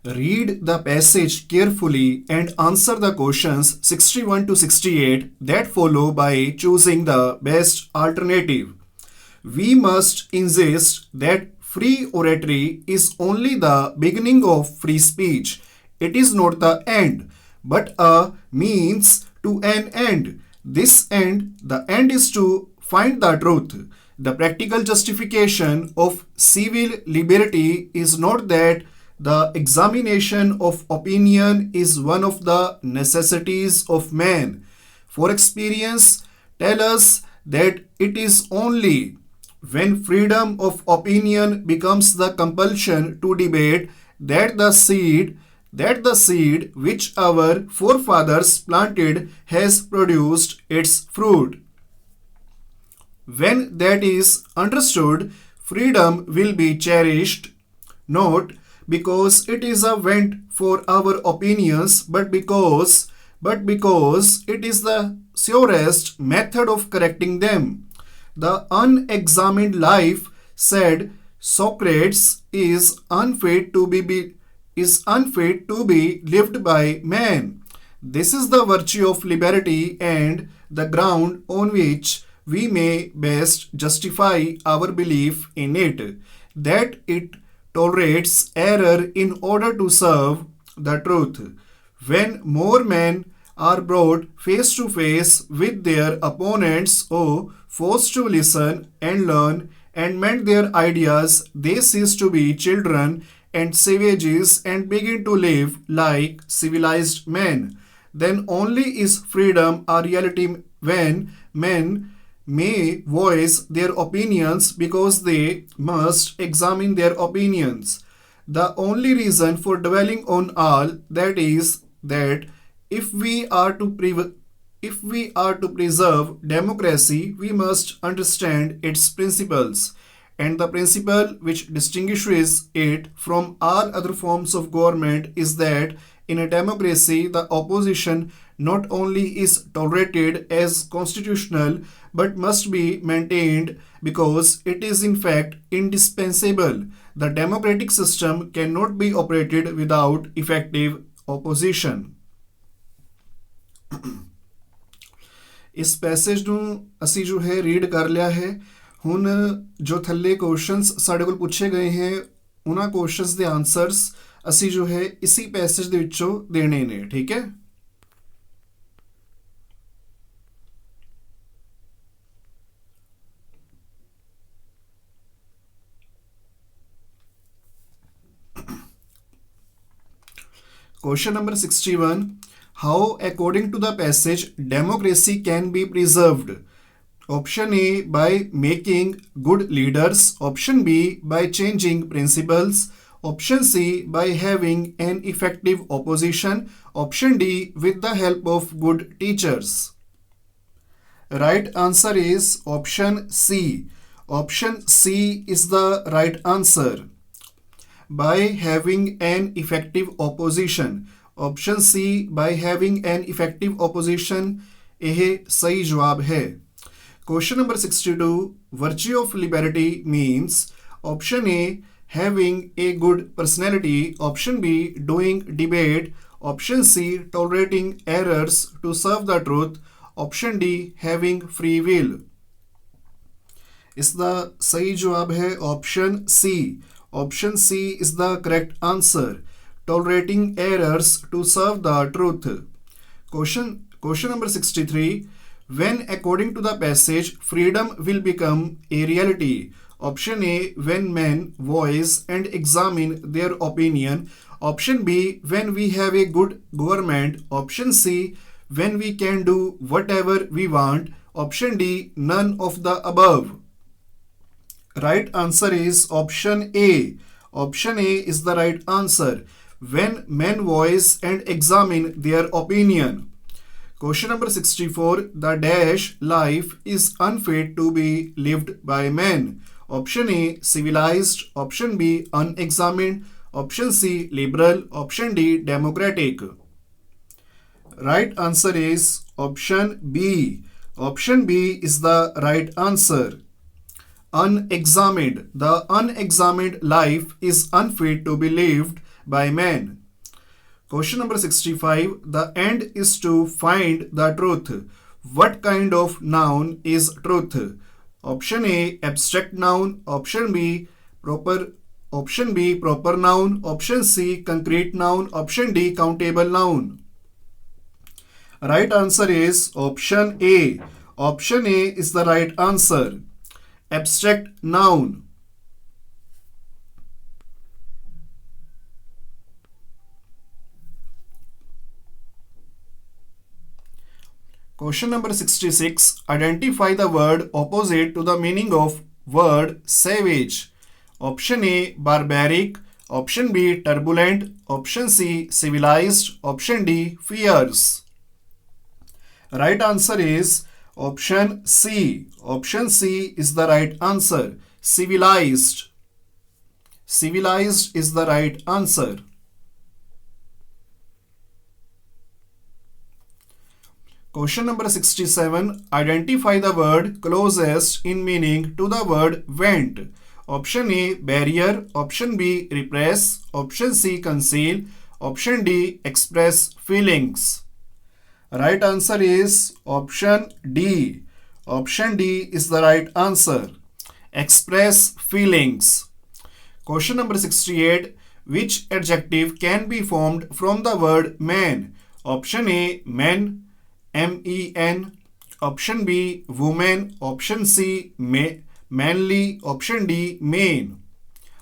Read the passage carefully and answer the questions 61 to 68 that follow by choosing the best alternative. We must insist that free oratory is only the beginning of free speech. It is not the end, but a means to an end. The end is to find the truth. The practical justification of civil liberty is not that the examination of opinion is one of the necessities of man. For experience, tell us that it is only when freedom of opinion becomes the compulsion to debate that the seed which our forefathers planted has produced its fruit. When that is understood, freedom will be cherished, not because it is a vent for our opinions, but because it is the surest method of correcting them. The unexamined life, said Socrates, is unfit to be lived by man. This is the virtue of liberty and the ground on which we may best justify our belief in it, that it tolerates error in order to serve the truth. When more men are brought face to face with their opponents or forced to listen and learn and mend their ideas, they cease to be children and savages and begin to live like civilized men. Then only is freedom a reality when men may voice their opinions because they must examine their opinions. The only reason for dwelling on all that is that if we are to preserve democracy, we must understand its principles. And the principle which distinguishes it from all other forms of government is that in a democracy, the opposition not only is tolerated as constitutional but must be maintained because it is in fact indispensable. The democratic system cannot be operated without effective opposition. ਇਸ passage ਨੂੰ ਅਸੀਂ ਜੋ ਹੈ read ਕਰ ਲਿਆ ਹੈ। ਹੁਣ ਜੋ ਥੱਲੇ ਕੁਐਸਚਨਸ ਸਾਡੇ ਕੋਲ ਪੁੱਛੇ ਗਏ ਹੈ ਉਹਨਾਂ ਕੁਐਸਚਨਸ ਦੇ ਆਨਸਰਸ ਅਸੀਂ ਜੋ ਹੈ ਇसी ਪੈਸੇਜ ਦੇ ਵਿੱਚੋਂ ਦੇਣੇ ਨੇ, ਠੀਕ ਹੈ। Question number 61. How, according to the passage, democracy can be preserved? Option A, by making good leaders. Option B, by changing principles. Option C, by having an effective opposition. Option D, with the help of good teachers. Right answer is option C. Option C is the right answer. By having an effective opposition. Option C, by having an effective opposition, ਇਹ ਸਹੀ ਜਵਾਬ ਹੈ। Question number 62. Virtue of liberty means option A, having a good personality. Option B, doing debate. Option C, tolerating errors to serve the truth. Option D, having free will. इसका सही जवाब है option C. Option C is the correct answer. Tolerating errors to serve the truth. Question number 63. When, according to the passage, freedom will become a reality. Option A, when men voice and examine their opinion. Option B, when we have a good government. Option C, when we can do whatever we want. Option D, none of the above. Right answer is option A. Option A is the right answer. When men voice and examine their opinion. Question number 64. The dash life is unfit to be lived by men. Option A, civilized. Option B, unexamined. Option C, liberal. Option D, democratic. Right answer is option B. Option B is the right answer. Unexamined. The unexamined life is unfit to be lived by man. Question number 65. The end is to find the truth. What kind of noun is truth? Option A, abstract noun. Option B, proper noun. Option C, concrete noun. Option D, countable noun. Right answer is option A. Option A is the right answer. Abstract noun. Question number 66. Identify the word opposite to the meaning of word savage. Option A, barbaric. Option B, turbulent. Option C, civilized. Option D, fierce. Right answer is option C. Option C is the right answer. Civilized. Civilized is the right answer. Question number 67. Identify the word closest in meaning to the word went. Option A, barrier. Option B, repress. Option C, conceal. Option D, express feelings. Right answer is option D. Option D is the right answer. Express feelings. Question number 68. Which adjective can be formed from the word man? Option A, men. MEN. Option B, woman. Option C, manly. Option D, main.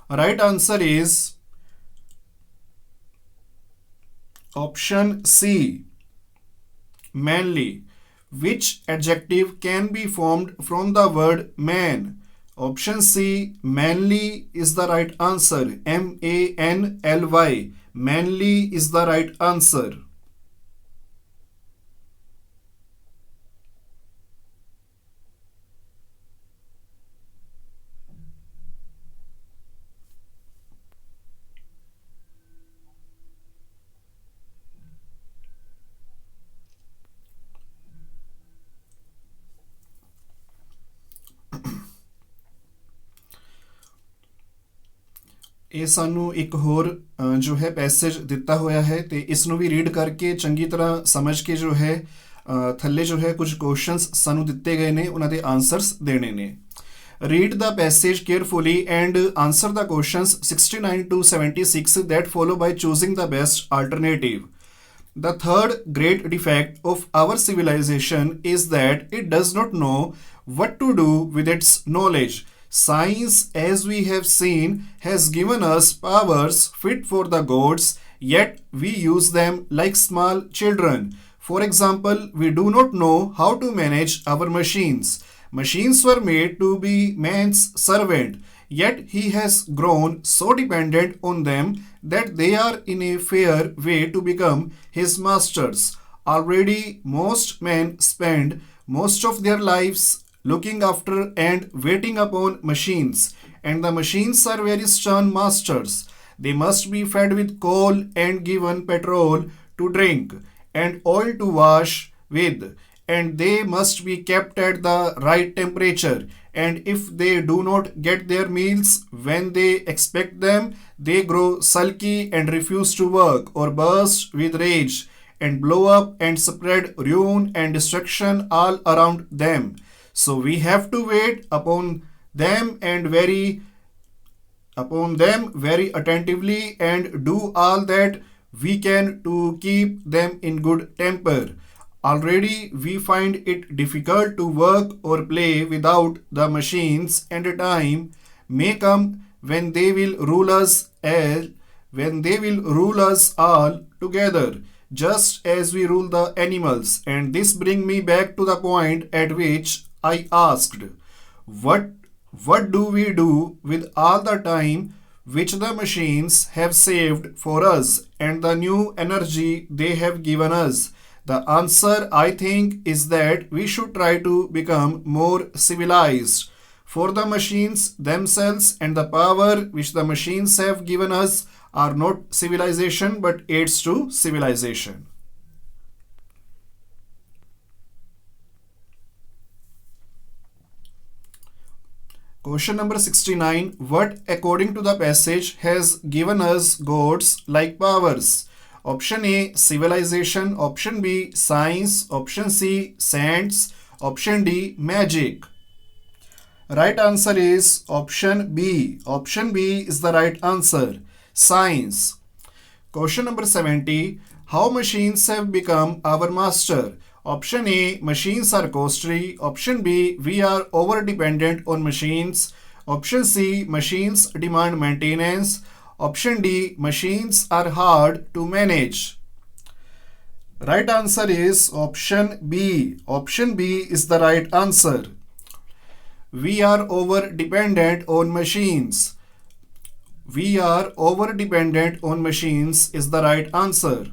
Right answer is option C, manly. Which adjective can be formed from the word man? Option C, manly is the right answer. MANLY. Manly is the right answer. ਇਹ ਸਾਨੂੰ ਇੱਕ ਹੋਰ ਜੋ ਹੈ passage ਦਿੱਤਾ ਹੋਇਆ ਹੈ ਤੇ ਇਸ ਨੂੰ ਵੀ ਰੀਡ ਕਰਕੇ ਚੰਗੀ ਤਰ੍ਹਾਂ ਸਮਝ ਕੇ ਜੋ ਹੈ ਥੱਲੇ ਜੋ ਹੈ ਕੁਝ ਕੁਐਸਚਨਸ ਸਾਨੂੰ ਦਿੱਤੇ ਗਏ ਨੇ ਉਹਨਾਂ ਦੇ ਆਨਸਰਸ ਦੇਣੇ ਨੇ. Read the passage carefully and answer the questions 69 to 76 that follow by choosing the best alternative. The third great defect of our civilization is that it does not know what to do with its knowledge. Science, as we have seen, has given us powers fit for the gods, yet we use them like small children. For example, we do not know how to manage our machines. Machines were made to be man's servant, yet he has grown so dependent on them that they are in a fair way to become his masters. Already, most men spend most of their lives looking after and waiting upon machines, and the machines are very stern masters. They must be fed with coal and given petrol to drink and oil to wash with, and they must be kept at the right temperature, and if they do not get their meals when they expect them, they grow sulky and refuse to work or burst with rage and blow up and spread ruin and destruction all around them. So we have to wait upon them very attentively and do all that we can to keep them in good temper. Already we find it difficult to work or play without the machines, and a time may come when they will rule us all together, just as we rule the animals. And this brings me back to the point at which I asked, what do we do with all the time which the machines have saved for us and the new energy they have given us? The answer, I think, is that we should try to become more civilized. For the machines themselves and the power which the machines have given us are not civilization but aids to civilization. Question number 69. What according to the passage has given us gods like powers? Option A, civilization. Option B, science. Option C, saints. Option D, magic. Right answer is option B. Option B is the right answer. Science. Question number 70. How machines have become our master? Option A, machines are costly. Option B, we are over dependent on machines. Option C, machines demand maintenance. Option D, machines are hard to manage. Right answer is option B. Option B is the right answer. We are over dependent on machines. We are over dependent on machines is the right answer.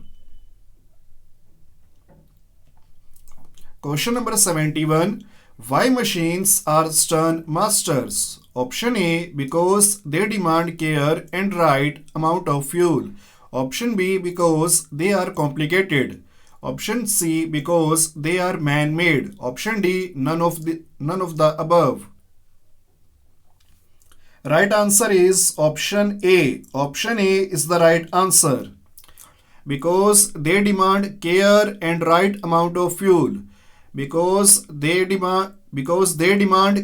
Question number 71. Why machines are stern masters? Option A, because they demand care and right amount of fuel. Option B, because they are complicated. Option C, because they are man-made. Option D, none of the above. Right answer is option A. Option A is the right answer. Because they demand care and right amount of fuel. Because they demand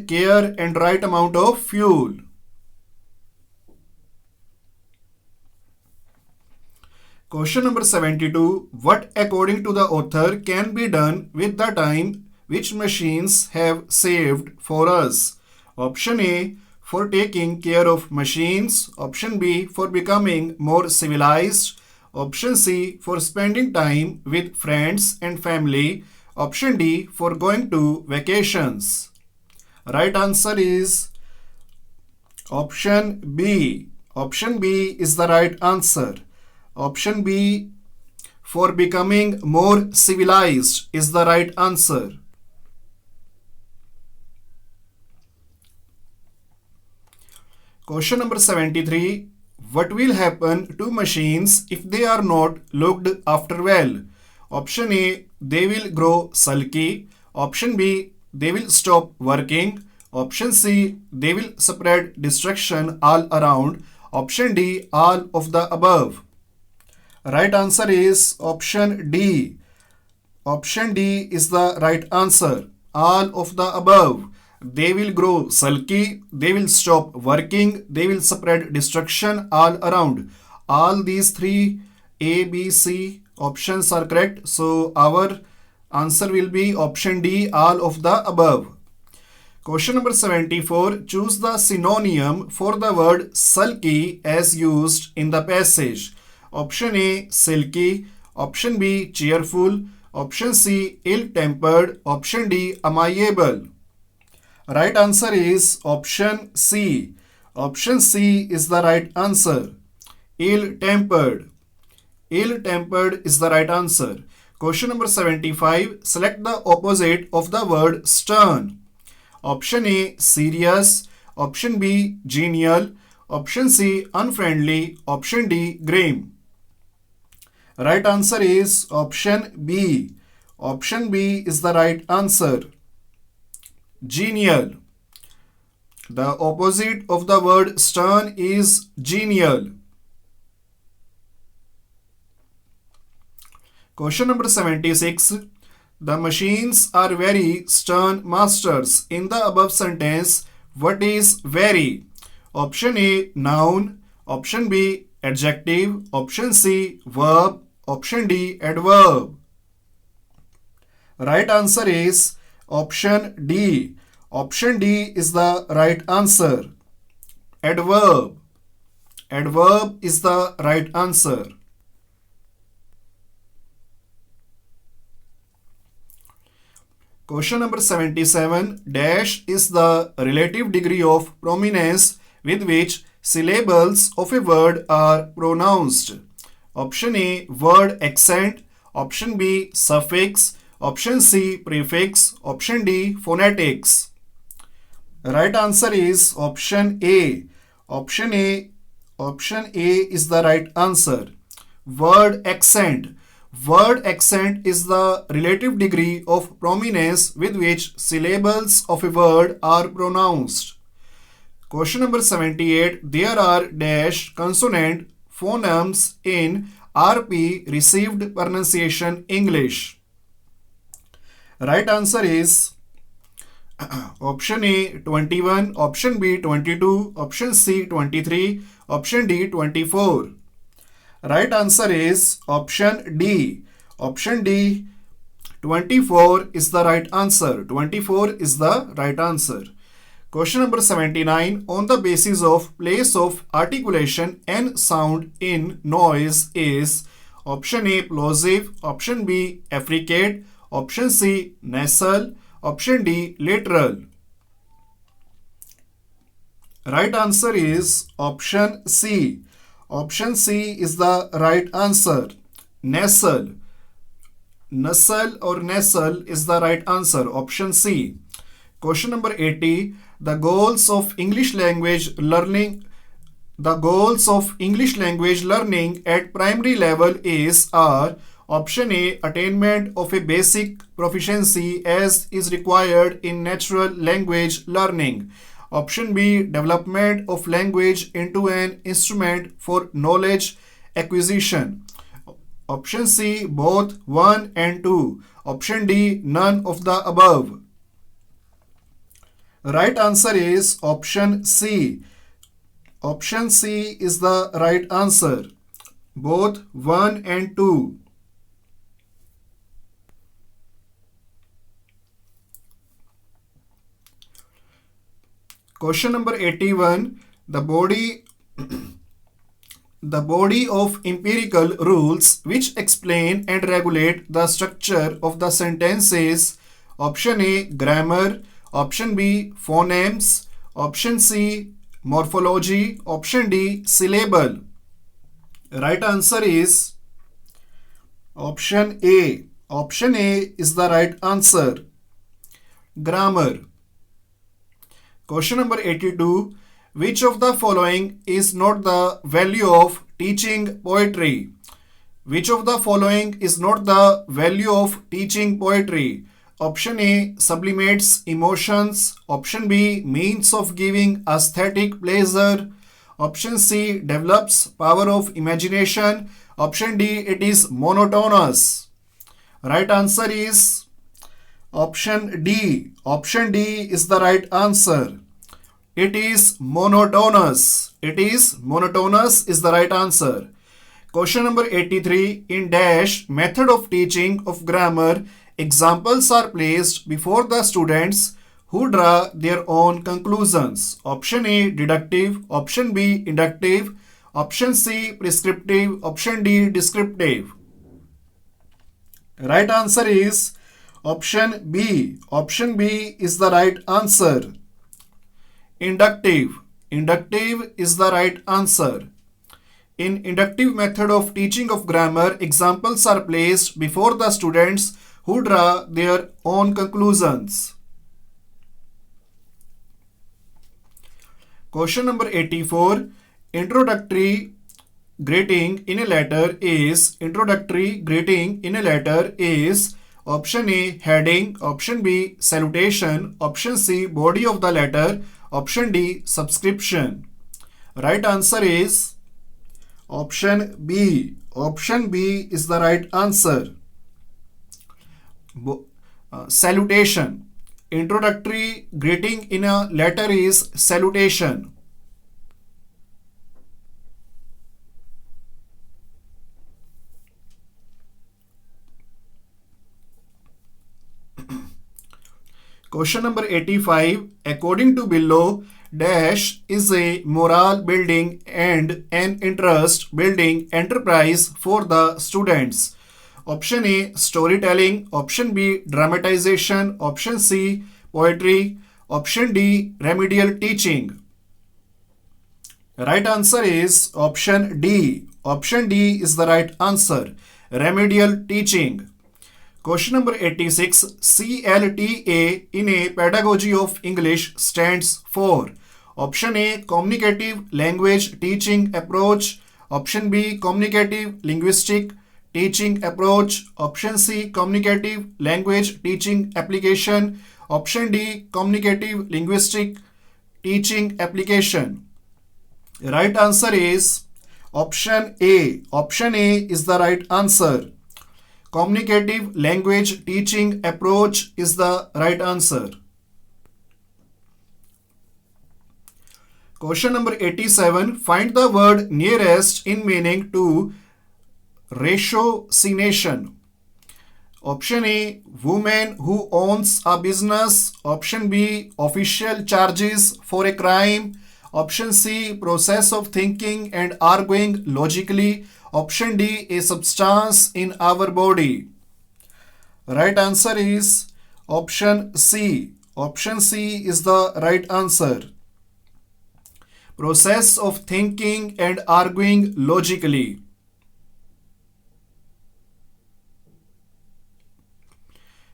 care and right amount of fuel. Question number 72. What according to the author can be done with the time which machines have saved for us? Option A, for taking care of machines. Option B, for becoming more civilized. Option C, for spending time with friends and family. Option D, for going to vacations. Right answer is option B. Option B is the right answer. Option B, for becoming more civilized is the right answer. Question number 73. What will happen to machines if they are not looked after well? Option A, they will grow sulky. Option B, they will stop working. Option C, they will spread destruction all around. Option D, all of the above. Right answer is option D. Option D is the right answer. All of the above. They will grow sulky, they will stop working, they will spread destruction all around. All these three A, B, C options are correct. So our answer will be option D, all of the above. Question number 74. Choose the synonym for the word sulky as used in the passage. Option A, silky. Option B, cheerful. Option C, ill-tempered. Option D, amiable. Right answer is option C. Option C is the right answer. Ill-tempered. Ill-tempered is the right answer. Question number 75. Select the opposite of the word stern. Option A, serious. Option B, genial. Option C, unfriendly. Option D, grim. Right answer is option B. Option B is the right answer. Genial. The opposite of the word stern is genial. Question number 76. The machines are very stern masters. In the above sentence, what is very? Option A, noun. Option B, adjective. Option C, verb. Option D, adverb. Right answer is option D. Option D is the right answer. Adverb. Adverb is the right answer. Question number 77. Dash is the relative degree of prominence with which syllables of a word are pronounced. Option A, word accent. Option B, suffix. Option C, prefix. Option D, phonetics. Right answer is option A. Option A. Option A is the right answer. Word accent. Word accent is the relative degree of prominence with which syllables of a word are pronounced. Question number 78. There are dash consonant phonemes in RP received pronunciation English. Right answer is option A 21, option B 22, option C 23, option D 24. Right answer is option D. Option D 24 is the right answer. 24 is the right answer. Question number 79. On the basis of place of articulation and sound in noise is option A plosive, option B affricate, option C nasal, option D lateral. Right answer is option C. Option C is the right answer. Nasal. Nasal or nasal is the right answer. Option C. Question number 80. The goals of English language learning at primary level are option A attainment of a basic proficiency as is required in natural language learning. Option B development of language into an instrument for knowledge acquisition. Option C both 1 and 2. Option D none of the above. Right answer is option C. Option C is the right answer. Both 1 and 2. Question number 81. The body of empirical rules which explain and regulate the structure of the sentences. Option A grammar, option B phonemes, option C morphology, option D syllable. Right answer is option A. Option A is the right answer. Grammar. Question number 82. Which of the following is not the value of teaching poetry? Which of the following is not the value of teaching poetry? Option A sublimates emotions. Option B means of giving aesthetic pleasure. Option C develops power of imagination. Option D it is monotonous. Right answer is option D. Option D is the right answer. It is monotonous. It is monotonous is the right answer. Question number 83. In dash method of teaching of grammar, examples are placed before the students who draw their own conclusions. Option A deductive, option B inductive, option C prescriptive, option D descriptive. Right answer is option B. Option B is the right answer. Inductive. Inductive is the right answer. In inductive method of teaching of grammar, examples are placed before the students who draw their own conclusions. Question number 84. Introductory greeting in a letter is option A heading, option B salutation, option C body of the letter, option D subscription. Right answer is option B. Option B is the right answer. Salutation. Introductory greeting in a letter is salutation. Question number 85. According to below, dash is a morale building and an interest building enterprise for the students. Option A storytelling, option B dramatization, option C poetry, option D remedial teaching. Right answer is option D. Option D is the right answer. Remedial teaching. Question number 86. CLTA in a pedagogy of English stands for option A communicative language teaching approach, option B communicative linguistic teaching approach, option C communicative language teaching application, option D communicative linguistic teaching application. Right answer is option A. Option A is the right answer. Communicative language teaching approach is the right answer. Question number 87. Find the word nearest in meaning to ratiocination. Option A, woman who owns a business. Option B, official charges for a crime. Option C, process of thinking and arguing logically. Option D, a substance in our body. Right answer is option C. Option C is the right answer. Process of thinking and arguing logically.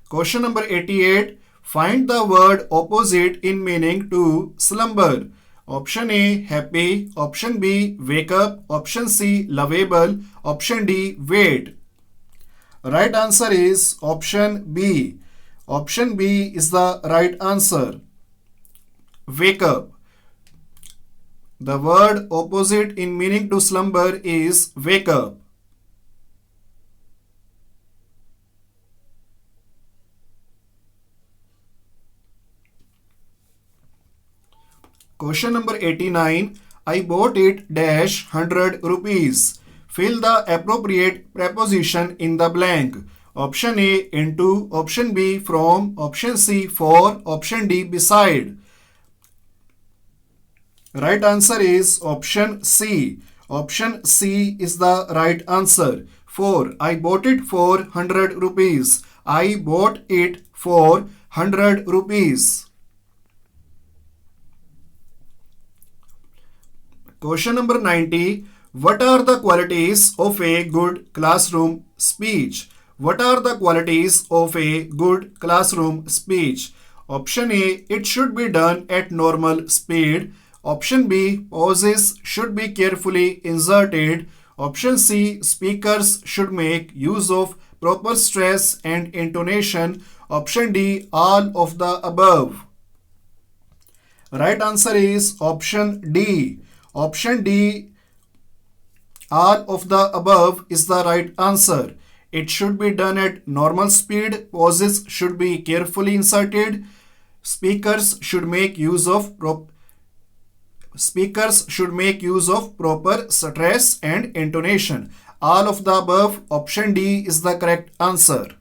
Question number 88. Find the word opposite in meaning to slumber. Option A, happy. Option B, wake up. Option C, lovable. Option D, wait. Right answer is option B. Option B is the right answer. Wake up. The word opposite in meaning to slumber is wake up. Question number 89. I bought it dash 100 rupees. Fill the appropriate preposition in the blank. Option A, into. Option B, from. Option C, for. Option D, beside. Right answer is option C. Option C is the right answer. For. I bought it for 100 rupees. I bought it for 100 rupees. Question number 90. What are the qualities of a good classroom speech? What are the qualities of a good classroom speech? Option A, it should be done at normal speed. Option B, pauses should be carefully inserted. Option C, speakers should make use of proper stress and intonation. Option D, all of the above. Right answer is option D. Option D, all of the above is the right answer. It should be done at normal speed. Pauses should be carefully inserted. Speakers should make use of proper stress and intonation. All of the above, option D is the correct answer.